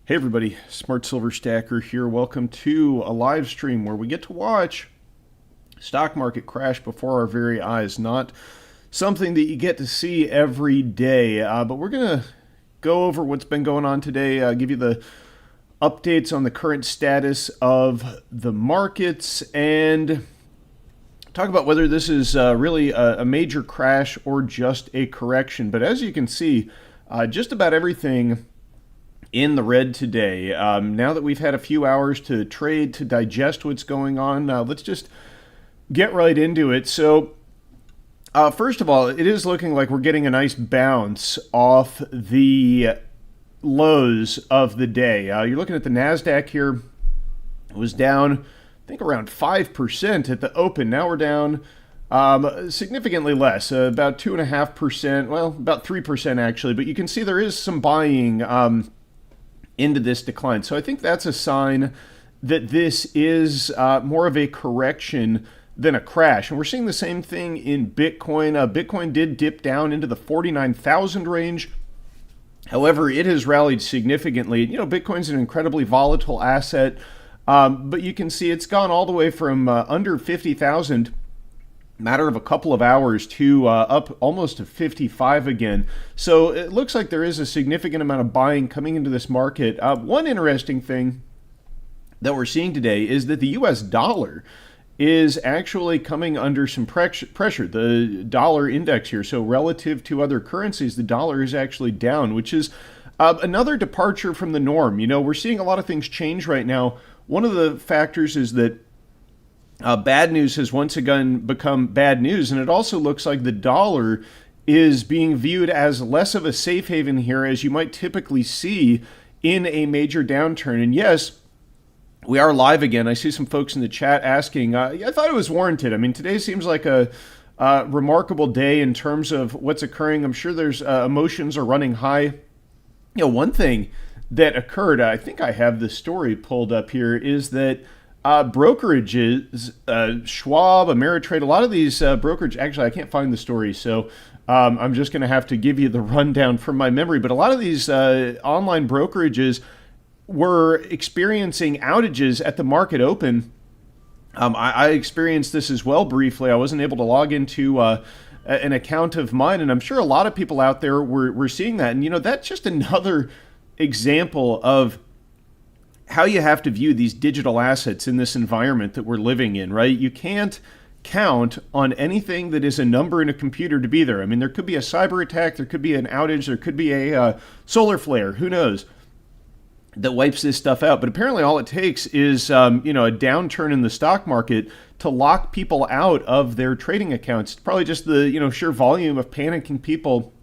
Hey everybody, Smart Silver Stacker here. Welcome to a live stream where we get to watch stock market crash before our very eyes. Not something that you get to see every day, but we're going to go over what's been going on today, give you the updates on the current status of the markets, and talk about whether this is really a major crash or just a correction. But as you can see, just about everything in the red today. Now that we've had a few hours to trade, to digest what's going on, let's just get right into it. So, first of all, it is looking like we're getting a nice bounce off the lows of the day. You're looking at the NASDAQ here. It was down, I think, around 5% at the open. Now we're down significantly less, about 2.5%, well, about 3% actually. But you can see there is some buying into this decline. So I think that's a sign that this is more of a correction than a crash. And we're seeing the same thing in Bitcoin. Bitcoin did dip down into the 49,000 range. However, it has rallied significantly. You know, Bitcoin's an incredibly volatile asset, but you can see it's gone all the way from under 50,000 matter of a couple of hours to up almost to 55 again. So it looks like there is a significant amount of buying coming into this market. One interesting thing that we're seeing today is that the US dollar is actually coming under some pressure. The dollar index here, so relative to other currencies, the dollar is actually down, which is another departure from the norm. You know, we're seeing a lot of things change right now. One of the factors is that bad news has once again become bad news, and it also looks like the dollar is being viewed as less of a safe haven here as you might typically see in a major downturn. And yes, we are live again. I see some folks in the chat asking. I thought it was warranted. I mean, today seems like a remarkable day in terms of what's occurring. I'm sure there's emotions are running high. You know, one thing that occurred, I think I have the story pulled up here, is that brokerages, Schwab, Ameritrade, a lot of these brokerage, actually I can't find the story, so I'm just going to have to give you the rundown from my memory, but a lot of these online brokerages were experiencing outages at the market open. I experienced this as well briefly. I wasn't able to log into an account of mine, and I'm sure a lot of people out there were seeing that, and you know, that's just another example of how you have to view these digital assets in this environment that we're living in, right? You can't count on anything that is a number in a computer to be there. I mean, there could be a cyber attack, there could be an outage, there could be a solar flare, who knows, that wipes this stuff out. But apparently all it takes is, a downturn in the stock market to lock people out of their trading accounts. It's probably just the, sheer volume of panicking people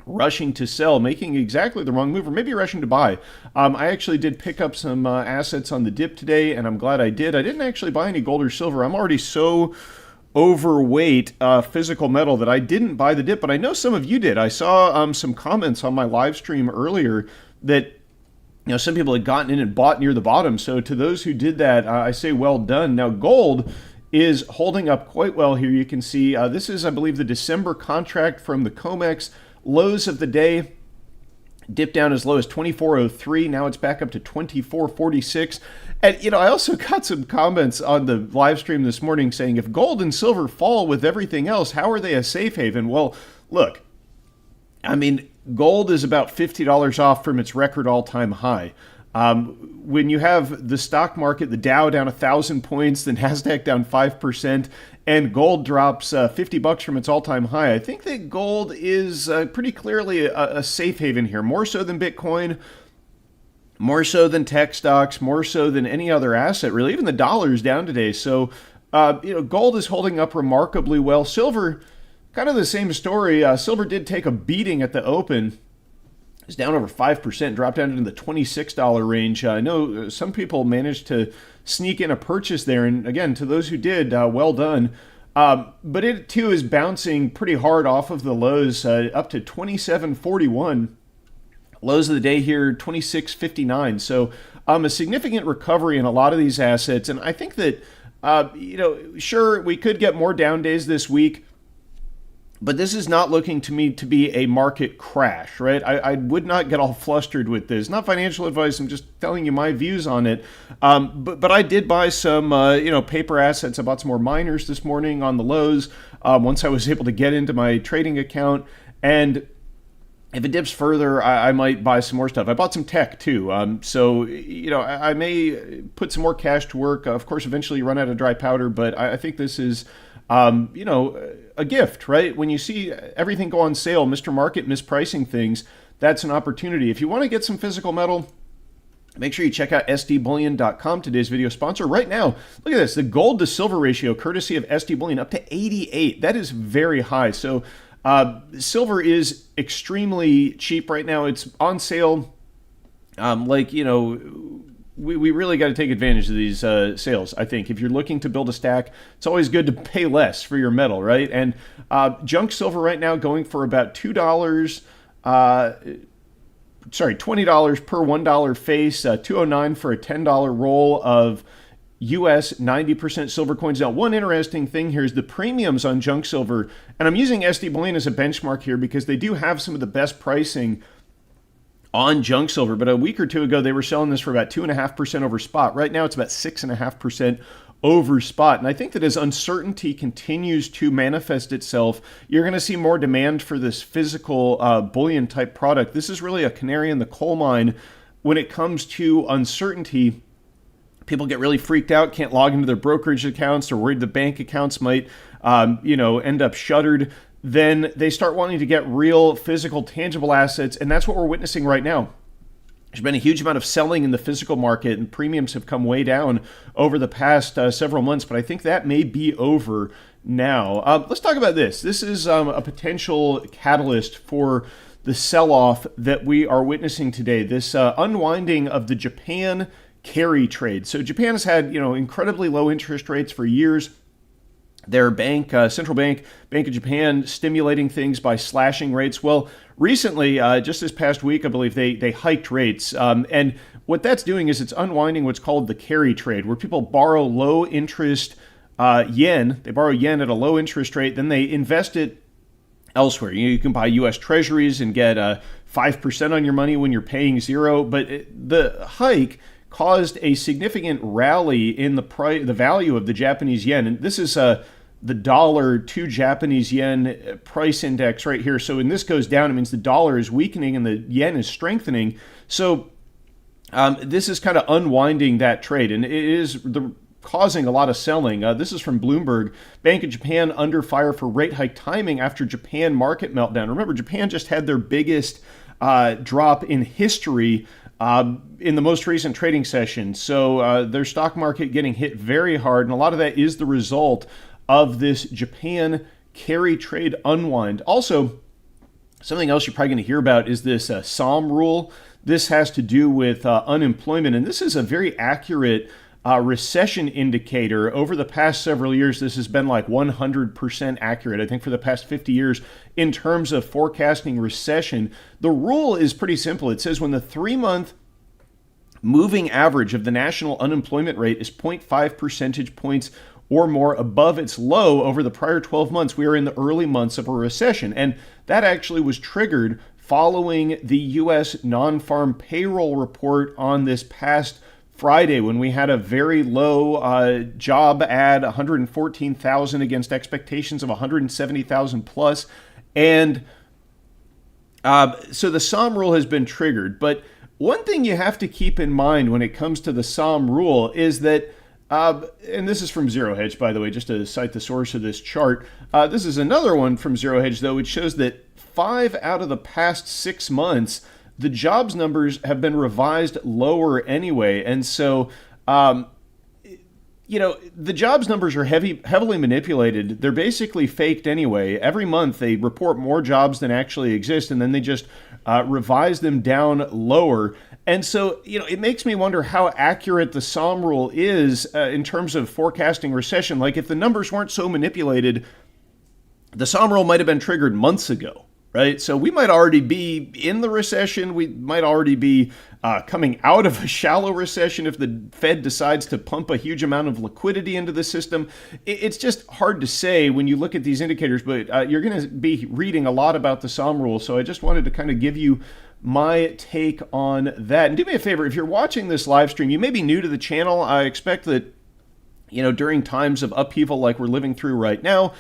rushing to sell, making exactly the wrong move, or maybe rushing to buy. I actually did pick up some assets on the dip today, and I'm glad I did. I didn't actually buy any gold or silver. I'm already so overweight physical metal that I didn't buy the dip, but I know some of you did. I saw some comments on my live stream earlier that some people had gotten in and bought near the bottom. So to those who did that, I say well done. Now gold is holding up quite well here. You can see this is, I believe, the December contract from the COMEX. Lows of the day dipped down as low as 24.03. Now it's back up to 24.46. And, I also got some comments on the live stream this morning saying if gold and silver fall with everything else, how are they a safe haven? Well, look, I mean, gold is about $50 off from its record all-time high. When you have the stock market, the Dow down 1,000 points, the NASDAQ down 5%, and gold drops $50 from its all-time high, I think that gold is pretty clearly a safe haven here, more so than Bitcoin, more so than tech stocks, more so than any other asset, really. Even the dollar is down today. So, gold is holding up remarkably well. Silver, kind of the same story. Silver did take a beating at the open. It's down over 5%, dropped down into the $26 range. I know some people managed to sneak in a purchase there, and again, to those who did, well done. But it too is bouncing pretty hard off of the lows, up to 27.41. Lows of the day here, 26.59. So a significant recovery in a lot of these assets, and I think that sure, we could get more down days this week. But this is not looking to me to be a market crash, right? I would not get all flustered with this. Not financial advice. I'm just telling you my views on it. But I did buy some paper assets. I bought some more miners this morning on the lows once I was able to get into my trading account. And if it dips further, I might buy some more stuff. I bought some tech too. I may put some more cash to work. Of course, eventually you run out of dry powder, but I think this is a gift, right? When you see everything go on sale, Mr. Market mispricing things, that's an opportunity. If you want to get some physical metal, make sure you check out sdbullion.com, today's video sponsor. Right now, look at this, the gold to silver ratio, courtesy of SD Bullion, up to 88. That is very high. So silver is extremely cheap right now. It's on sale. We really got to take advantage of these sales, I think. If you're looking to build a stack, it's always good to pay less for your metal, right? And junk silver right now going for about $20 per $1 face, $2.09 for a $10 roll of US 90% silver coins. Now, one interesting thing here is the premiums on junk silver, and I'm using SD Bullion as a benchmark here because they do have some of the best pricing on junk silver, but a week or two ago they were selling this for about 2.5% over spot. Right now it's about 6.5% over spot. And I think that as uncertainty continues to manifest itself, you're going to see more demand for this physical bullion type product. This is really a canary in the coal mine when it comes to uncertainty. People get really freaked out, can't log into their brokerage accounts, or worried the bank accounts might end up shuttered. Then they start wanting to get real physical, tangible assets, and that's what we're witnessing right now. There's been a huge amount of selling in the physical market, and premiums have come way down over the past several months, but I think that may be over now. Let's talk about this. This is a potential catalyst for the sell-off that we are witnessing today, this unwinding of the Japan carry trade. So Japan has had incredibly low interest rates for years. Their bank, central bank, Bank of Japan, stimulating things by slashing rates. Well, recently, just this past week, I believe they hiked rates. And what that's doing is it's unwinding what's called the carry trade, where people borrow low interest yen. They borrow yen at a low interest rate, then they invest it elsewhere. You can buy U.S. Treasuries and get 5% on your money when you're paying zero. But the hike caused a significant rally in the value of the Japanese yen, and this is the dollar to Japanese yen price index right here. So when this goes down, it means the dollar is weakening and the yen is strengthening. So this is kind of unwinding that trade, and it is causing a lot of selling. This is from Bloomberg. Bank of Japan under fire for rate hike timing after Japan market meltdown. Remember, Japan just had their biggest drop in history in the most recent trading session. So their stock market getting hit very hard, and a lot of that is the result of this Japan carry trade unwind. Also, something else you're probably going to hear about is this Sahm rule. This has to do with unemployment, and this is a very accurate recession indicator. Over the past several years, this has been like 100% accurate. I think for the past 50 years, in terms of forecasting recession, the rule is pretty simple. It says when the 3-month moving average of the national unemployment rate is 0.5 percentage points or more above its low over the prior 12 months, we are in the early months of a recession. And that actually was triggered following the U.S. non-farm payroll report on this past Friday, when we had a very low job ad, 114,000 against expectations of 170,000 plus. And so the Sahm rule has been triggered. But one thing you have to keep in mind when it comes to the Sahm rule is that, and this is from Zero Hedge, by the way, just to cite the source of this chart. This is another one from Zero Hedge, though, which shows that 5 out of the past 6 months, the jobs numbers have been revised lower anyway. And so, the jobs numbers are heavily manipulated. They're basically faked anyway. Every month they report more jobs than actually exist, and then they just revise them down lower. And so, it makes me wonder how accurate the Sahm rule is in terms of forecasting recession. Like, if the numbers weren't so manipulated, the Sahm rule might have been triggered months ago. right? So we might already be in the recession. We might already be coming out of a shallow recession if the Fed decides to pump a huge amount of liquidity into the system. It's just hard to say when you look at these indicators, but you're going to be reading a lot about the Sahm rule. So I just wanted to kind of give you my take on that. And do me a favor, if you're watching this live stream, you may be new to the channel. I expect that during times of upheaval like we're living through right now,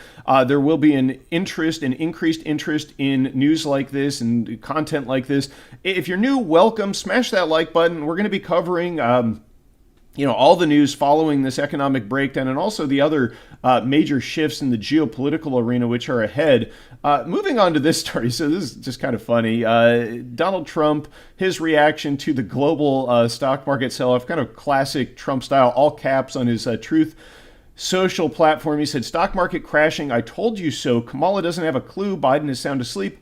there will be an increased interest in news like this and content like this. If you're new, welcome. Smash that like button. We're going to be covering all the news following this economic breakdown and also the other major shifts in the geopolitical arena which are ahead. Moving on to this story, so this is just kind of funny. Donald Trump, his reaction to the global stock market sell-off, kind of classic Trump style, all caps on his Truth Social platform. He said, "Stock market crashing, I told you so. Kamala doesn't have a clue. Biden is sound asleep.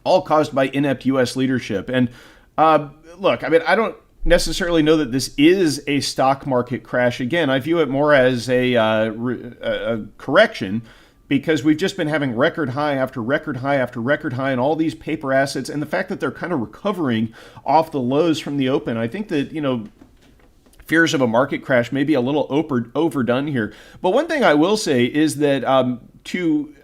All caused by inept U.S. leadership." And look, I mean, I don't necessarily know that this is a stock market crash. Again, I view it more as a correction because we've just been having record high after record high after record high in all these paper assets, and the fact that they're kind of recovering off the lows from the open. I think that, fears of a market crash may be a little overdone here. But one thing I will say is that to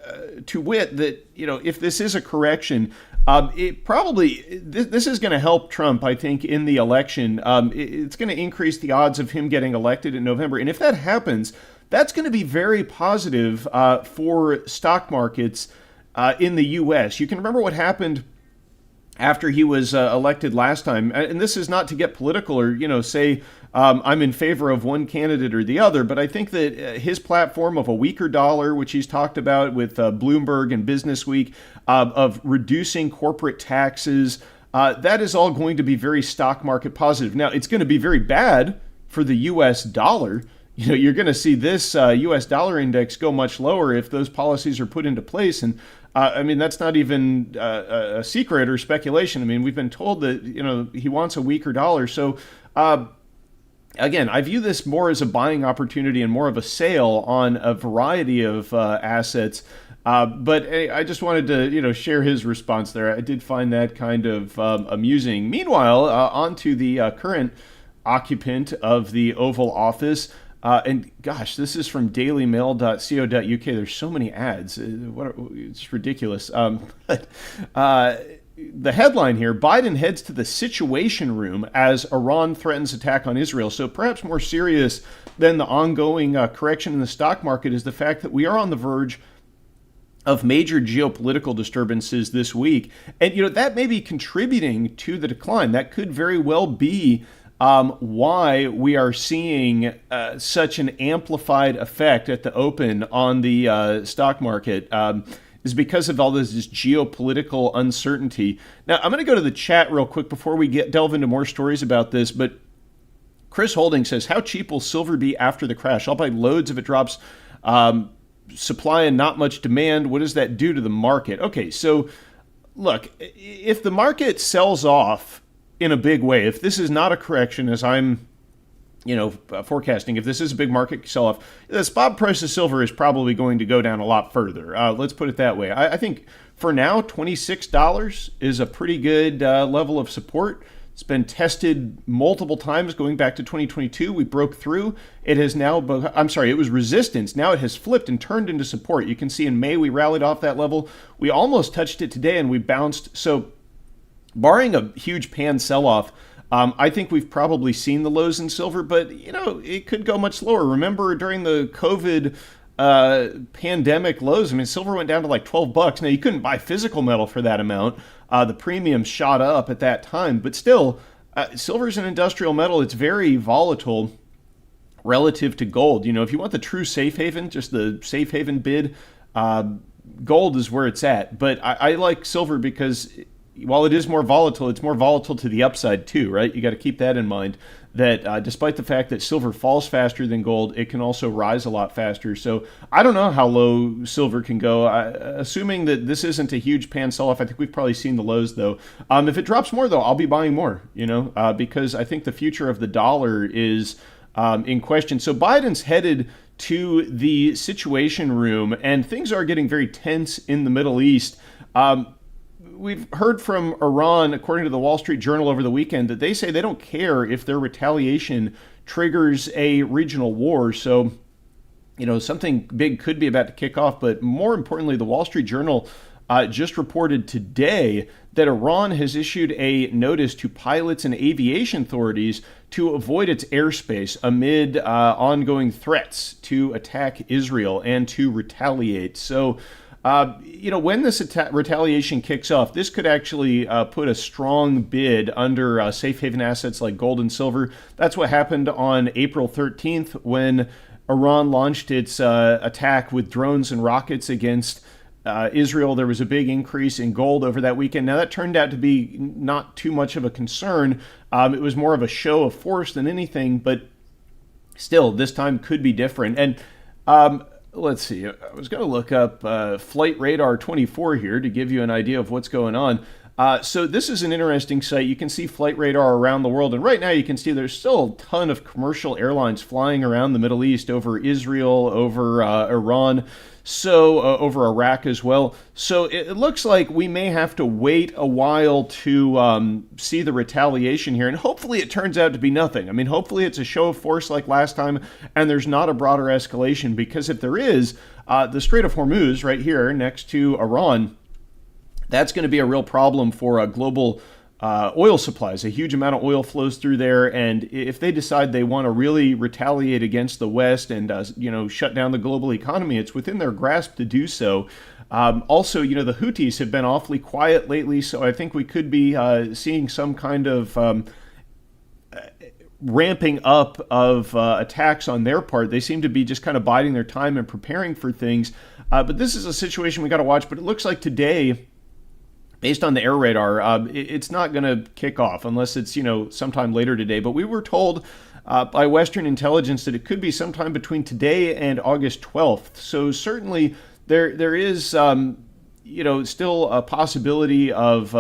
wit that, if this is a correction, it probably, this is going to help Trump, I think, in the election. It's going to increase the odds of him getting elected in November. And if that happens, that's going to be very positive for stock markets in the U.S. You can remember what happened after he was elected last time. And this is not to get political or, say I'm in favor of one candidate or the other, but I think that his platform of a weaker dollar, which he's talked about with Bloomberg and Business Week, of reducing corporate taxes, that is all going to be very stock market positive. Now, it's going to be very bad for the U.S. dollar. You're going to see this U.S. dollar index go much lower if those policies are put into place. And that's not even a secret or speculation. We've been told that, he wants a weaker dollar. So, again, I view this more as a buying opportunity and more of a sale on a variety of assets. But I just wanted to, share his response there. I did find that kind of amusing. Meanwhile, on to the current occupant of the Oval Office. And gosh, this is from dailymail.co.uk. There's so many ads. It's ridiculous. The headline here, Biden heads to the Situation Room as Iran threatens attack on Israel. So perhaps more serious than the ongoing correction in the stock market is the fact that we are on the verge of major geopolitical disturbances this week. And, that may be contributing to the decline. That could very well be why we are seeing such an amplified effect at the open on the stock market. Is because of all this geopolitical uncertainty. Now, I'm going to go to the chat real quick before we delve into more stories about this, but Chris Holding says, how cheap will silver be after the crash? I'll buy loads if it drops. Supply and not much demand. What does that do to the market? Okay, so look, if the market sells off in a big way, if this is not a correction as I'm forecasting, if this is a big market sell-off, the spot price of silver is probably going to go down a lot further. Let's put it that way. I think for now, $26 is a pretty good level of support. It's been tested multiple times going back to 2022. We broke through. It has now, it was resistance. Now it has flipped and turned into support. You can see in May we rallied off that level. We almost touched it today and we bounced. So barring a huge pan sell-off, I think we've probably seen the lows in silver, but, it could go much lower. Remember during the COVID pandemic lows, silver went down to like $12. Now, you couldn't buy physical metal for that amount. The premium shot up at that time, but still, silver is an industrial metal. It's very volatile relative to gold. If you want the true safe haven, just the safe haven bid, gold is where it's at. But I like silver because while it is more volatile, it's more volatile to the upside too, right? You got to keep that in mind, that despite the fact that silver falls faster than gold, it can also rise a lot faster. So I don't know how low silver can go. Assuming that this isn't a huge pan sell-off, I think we've probably seen the lows though. If it drops more though, I'll be buying more, because I think the future of the dollar is in question. So Biden's headed to the Situation Room and things are getting very tense in the Middle East. we've heard from Iran, according to the Wall Street Journal over the weekend, that they say they don't care if their retaliation triggers a regional war. So, something big could be about to kick off. But more importantly, the Wall Street Journal just reported today that Iran has issued a notice to pilots and aviation authorities to avoid its airspace amid ongoing threats to attack Israel and to retaliate. So, when this retaliation kicks off, this could actually put a strong bid under safe haven assets like gold and silver. That's what happened on April 13th when Iran launched its attack with drones and rockets against Israel. There was a big increase in gold over that weekend. Now, that turned out to be not too much of a concern. It was more of a show of force than anything, but still, this time could be different. And let's see, I was going to look up Flight Radar 24 here to give you an idea of what's going on. So this is an interesting site. You can see Flight Radar around the world, and right now you can see there's still a ton of commercial airlines flying around the Middle East, over Israel, over Iran, so over Iraq as well. So it looks like we may have to wait a while to see the retaliation here, and hopefully it turns out to be nothing. I mean, hopefully it's a show of force like last time, and there's not a broader escalation, because if there is, the Strait of Hormuz right here next to Iran, that's going to be a real problem for global oil supplies. A huge amount of oil flows through there, and if they decide they want to really retaliate against the West and shut down the global economy, it's within their grasp to do so. Also, the Houthis have been awfully quiet lately, so I think we could be seeing some kind of ramping up of attacks on their part. They seem to be just kind of biding their time and preparing for things. But this is a situation we got to watch. But it looks like today, based on the air radar, it's not going to kick off unless it's, sometime later today. But we were told by Western intelligence that it could be sometime between today and August 12th. So certainly there is, still a possibility of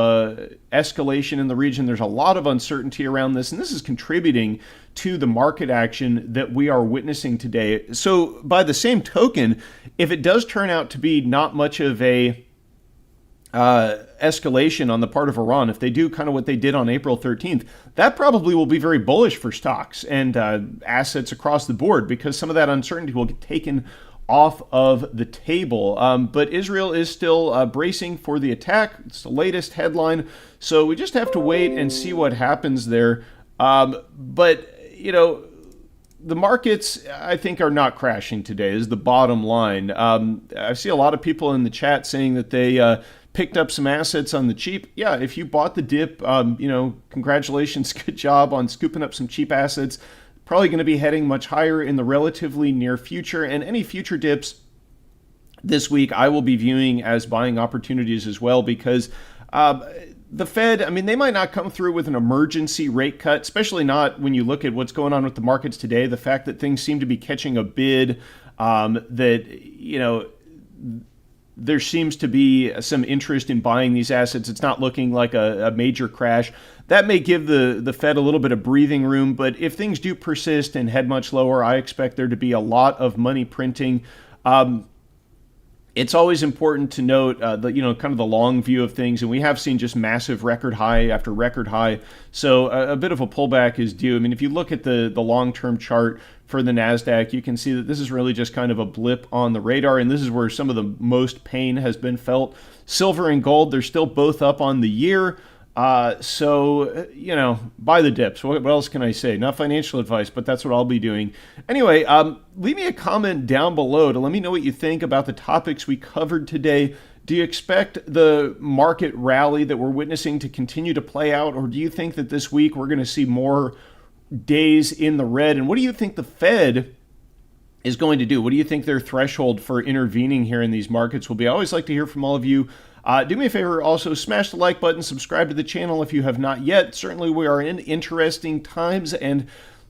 escalation in the region. There's a lot of uncertainty around this, and this is contributing to the market action that we are witnessing today. So by the same token, if it does turn out to be not much of a escalation on the part of Iran, if they do kind of what they did on April 13th, that probably will be very bullish for stocks and assets across the board, because some of that uncertainty will get taken off of the table. But Israel is still bracing for the attack. It's the latest headline. So we just have to wait and see what happens there. But the markets, I think, are not crashing today, is the bottom line. I see a lot of people in the chat saying that they picked up some assets on the cheap. Yeah, if you bought the dip, congratulations, good job on scooping up some cheap assets. Probably going to be heading much higher in the relatively near future, and any future dips this week I will be viewing as buying opportunities as well, because the Fed, they might not come through with an emergency rate cut, especially not when you look at what's going on with the markets today. The fact that things seem to be catching a bid, there seems to be some interest in buying these assets. It's not looking like a major crash. That may give the Fed a little bit of breathing room, but if things do persist and head much lower, I expect there to be a lot of money printing. It's always important to note kind of the long view of things, and we have seen just massive record high after record high. So a bit of a pullback is due. If you look at the long-term chart for the NASDAQ, you can see that this is really just kind of a blip on the radar, and this is where some of the most pain has been felt. Silver and gold, they're still both up on the year. So buy the dips. What else can I say? Not financial advice, but that's what I'll be doing. Anyway, leave me a comment down below to let me know what you think about the topics we covered today. Do you expect the market rally that we're witnessing to continue to play out, or do you think that this week we're going to see more days in the red? And what do you think the Fed is going to do? What do you think their threshold for intervening here in these markets will be? I always like to hear from all of you. Do me a favor, also smash the like button, subscribe to the channel if you have not yet. Certainly we are in interesting times, and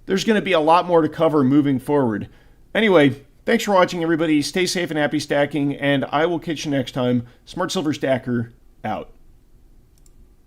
there's going to be a lot more to cover moving forward. Anyway, thanks for watching, everybody. Stay safe and happy stacking, and I will catch you next time. Smart Silver Stacker, out.